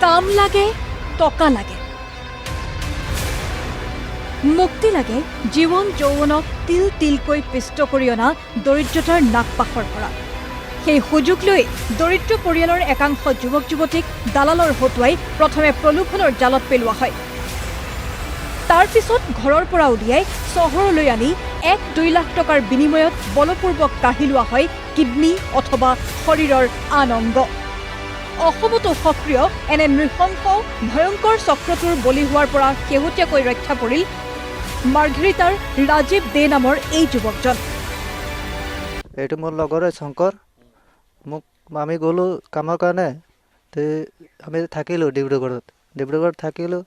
কাম লাগে, টকা লাগে, মুক্তি লাগে জীৱন যৌৱনক তিল তিলকৈ পিষ্ট কৰি অনা দৰিদ্ৰতাৰ নাগপাশৰ পৰা। সেই সুযোগ লৈ দৰিদ্ৰ পৰিয়ালৰ একাংশ যুৱক যুৱতীক দালালৰ হতুৱাই প্ৰথমে প্ৰলোভনৰ জালত পেলোৱা হয়। তাৰ পিছত ঘৰৰ পৰা উলিয়াই চহৰলৈ আনি 1-2 লাখ টকাৰ বিনিময়ত বলপূৰ্বক কাঢ়ি লোৱা হয় কিডনী অথবা শৰীৰৰ আন অংগ। অসমতো সক্ৰিয় এনে নৃশংস ভয়ংকৰ চক্ৰটোৰ বলি হোৱাৰ পৰা শেহতীয়াকৈ ৰক্ষা পৰিল মাৰ্ঘেৰিটাৰ ৰাজীৱ দে নামৰ এই যুৱকজন। এইটো মোৰ লগৰে শংকৰ। মোক আমি গ'লোঁ কামৰ কাৰণে, আমি থাকিলোঁ ডিব্ৰুগড়ত থাকিলোঁ,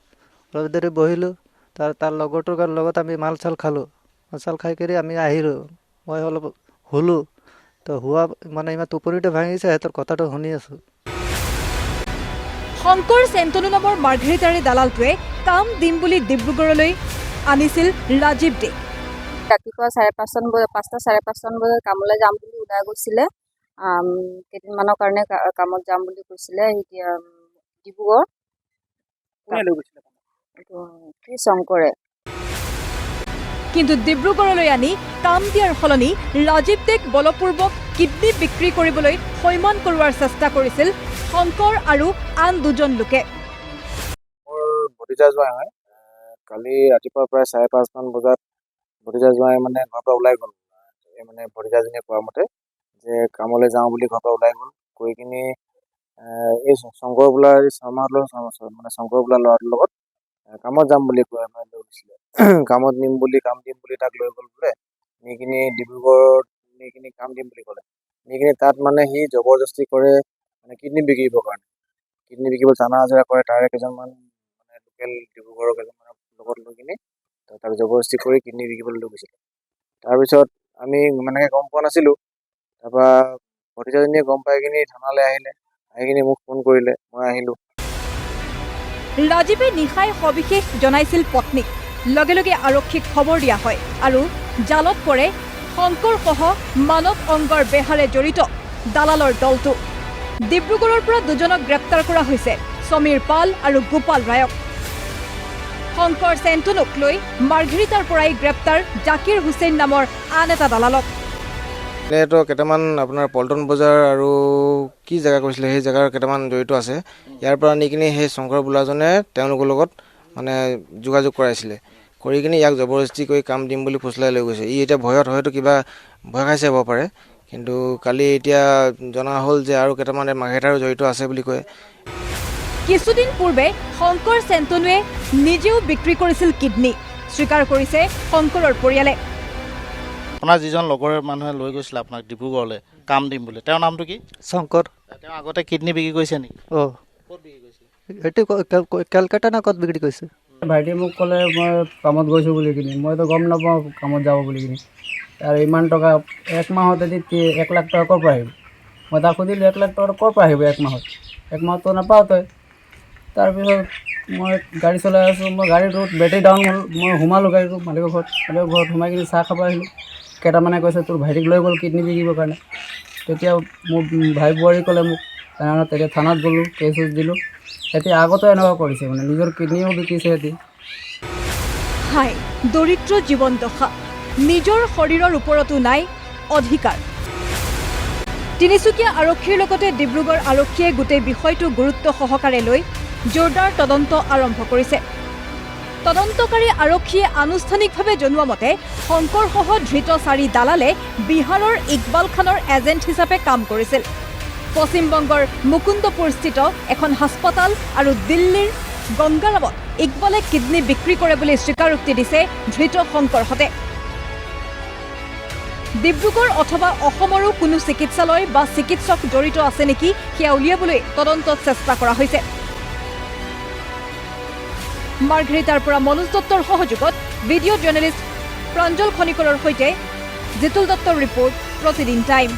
অলপ দেৰি বহিলোঁ। তাৰ লগৰটোৰ লগত আমি মাল চাল খালোঁ। মাল চাল খাই কৰি আমি আহিলোঁ। মই অলপ শুলোঁ, তো হোৱা মানে ইমান টোপনিটো ভাঙিছে, সিহঁতৰ কথাটো শুনি আছোঁ। শংকৰ চেন্তনু নামৰ মাৰ্ঘেৰিটাৰী দালালটোৱে কাম দিম বুলি ডিব্ৰুগড়লৈ আনিছিল ৰাজীৱ দে। ৰাতিপুৱা 5:30 বজাত কামলৈ যাম বুলি ওলাই গৈছিলে। কেইদিনমানৰ কাৰণে কামত যাম বুলি কৈছিলে। এতিয়া ডিব্ৰুগড় শংকৰে। কিন্তু ডিব্ৰুগড়লৈ আনি কাম দিয়াৰ সলনি ৰাজীৱ দেক বলপূৰ্বক কিডনী বিক্ৰী কৰিবলৈ সৈমান কৰোৱাৰ চেষ্টা কৰিছিল শংকৰ আৰু আন দুজন লোকে। মোৰ ভতিজা জোঁৱাই হয়। কালি ৰাতিপুৱা প্ৰায় 5:30 বজাত ভতিজা জোঁৱাই মানে ঘৰৰ পৰা ওলাই গ'ল। মানে ভতিজাজনীয়ে কোৱা মতে যে কামলৈ যাওঁ বুলি ঘৰৰ পৰা ওলাই গ'ল। গৈ কিনি এই শংকৰ বোলা মানে শংকৰ বোলা ল'ৰাটোৰ লগত কামত যাম বুলি কৈ লৈ গৈছিলে। কামত কাম দিম বুলি তাক লৈ গ'ল বোলে। নি কিনি ডিব্ৰুগড়ত নি কিনি কাম দিম বুলি ক'লে। নি কিনি তাত মানে সি জবৰদস্তি কৰে মানে কিডনী বিকিবৰ কাৰণে। কিডনী বিকিব জানা হাজৰা কৰে। তাৰে কেইজনমান মানে লোকেল ডিব্ৰুগড়ৰ কেইজনমানৰ লগত লৈ কিনি তাক জবৰদস্তি কৰি কিডনী বিকিবলৈ লৈ গৈছিলে। তাৰপিছত আমি মানে গম পোৱা নাছিলোঁ। তাৰপৰা ভতিজাজনীয়ে গম পাই কিনি থানালৈ আহিলে। আহি কিনি মোক ফোন কৰিলে, মই আহিলোঁ। ৰাজীৱে নিশাই সবিশেষ জনাইছিল পত্নীক। লগে লগে আৰক্ষীক খবৰ দিয়া হয় আৰু জালত পৰে শংকৰসহ মানৱ অংগৰ বেহাৰে জড়িত দালালৰ দলটো। ডিব্ৰুগড়ৰ পৰা দুজনক গ্ৰেপ্তাৰ কৰা হৈছে, সমীৰ পাল আৰু গোপাল ৰায়ক। শংকৰ চেন্তনুক লৈ মাৰ্ঘেৰিটাৰ পৰাই গ্ৰেপ্তাৰ জাকিৰ হুছেইন নামৰ আন এটা দালালক। এনেইতো কেইটামান আপোনাৰ পল্টন বজাৰ আৰু কি জেগা কৈছিলে, সেই জেগাৰ কেইটামান জড়িত আছে। ইয়াৰ পৰা নি কিনি সেই শংকৰ বোলাজনে তেওঁলোকৰ লগত মানে যোগাযোগ কৰাইছিলে। কৰি কিনি ইয়াক জবৰদস্তি কৰি কাম দিম বুলি ফুচলাই লৈ গৈছে। ই এতিয়া ভয়ত হয়তো কিবা ভয় খাইছে হ'ব পাৰে, কিন্তু কালি এতিয়া জনা হ'ল যে আৰু কেইটামান মাৰ্ঘেৰিটাৰো জড়িত আছে বুলি কয়। কিছুদিন পূৰ্বে শংকৰ চেন্তনুৱে নিজেও বিক্ৰী কৰিছিল কিডনী, স্বীকাৰ কৰিছে শংকৰৰ পৰিয়ালে। আপোনাৰ যিজন লগৰ মানুহে লৈ গৈছিলে আপোনাক ডিব্ৰুগড়লৈ কাম দিম বুলি, তেওঁৰ নামটো কি? শংকৰ। তেওঁ আগতে কিডনী বিক্ৰী কৰিছে নেকি? অঁ, ক'ত বিক্ৰী কৰিছিলে? এইটো কেলকাতা না ক'ত বিক্ৰী কৰিছে? ভাইটিয়ে মোক ক'লে মই কামত গৈছোঁ বুলি কিনি। মইতো গম নাপাওঁ কামত যাব বুলি কিনি। আৰু ইমান টকা এক মাহত যদি 1 লাখ টকা ক'ৰ পৰা আহিব? মই তাক সুধিলোঁ 1 লাখ টকা ক'ৰ পৰা আহিব এক মাহত? এক মাহততো নাপাওঁ তই। তাৰপিছত মই গাড়ী চলাই আছোঁ, মই গাড়ীটোত বেটেৰী ডাউন হ'ল। মই সোমালোঁ গাড়ীটো মালিকৰ ঘৰত সোমাই কিনি চাহ খাব আহিলোঁ। কেইটামানে কৈছে তোৰ ভাইটিক লৈ গ'ল কিডনী বিকিবৰ কাৰণে। তেতিয়া মোৰ ভাই বোৱাৰী ক'লে মোক, তেনেহ'লে তেতিয়া থানাত গ'লোঁ, কেছ দিলোঁ। এতিয়া আগতো এনেকুৱা কৰিছে, মানে নিজৰ কিডনীও বিকিছে সিহঁতি। হাই দৰিদ্ৰ জীৱন দশা, নিজৰ শৰীৰৰ ওপৰতো নাই অধিকাৰ। তিনিচুকীয়া আৰক্ষীৰ লগতে ডিব্ৰুগড় আৰক্ষীয়ে গোটেই বিষয়টো গুৰুত্ব সহকাৰে লৈ জোৰদাৰ তদন্ত আৰম্ভ কৰিছে। তদন্তকাৰী আৰক্ষীয়ে আনুষ্ঠানিকভাৱে জনোৱা মতে শংকৰসহ ধৃত 4 দালালে বিহাৰৰ ইকবাল খানৰ এজেণ্ট হিচাপে কাম কৰিছিল। পশ্চিমবংগৰ মুকুন্দপুৰস্থিত এখন হাস্পতাল আৰু দিল্লীৰ গংগাৰামত ইকবালে কিডনী বিক্ৰী কৰে বুলি স্বীকাৰোক্তি দিছে ধৃত শংকৰহঁতে। ডিব্ৰুগড় অথবা অসমৰো কোনো চিকিৎসালয় বা চিকিৎসক জড়িত আছে নেকি সেয়া উলিয়াবলৈ তদন্তত চেষ্টা কৰা হৈছে। মাৰ্ঘেৰিটাৰ পৰা মনোজ দত্তৰ সহযোগত ভিডিঅ' জাৰ্নেলিষ্ট প্ৰাঞ্জল খনিকৰৰ সৈতে জিতুল দত্তৰ ৰিপৰ্ট, প্ৰতিদিন টাইম।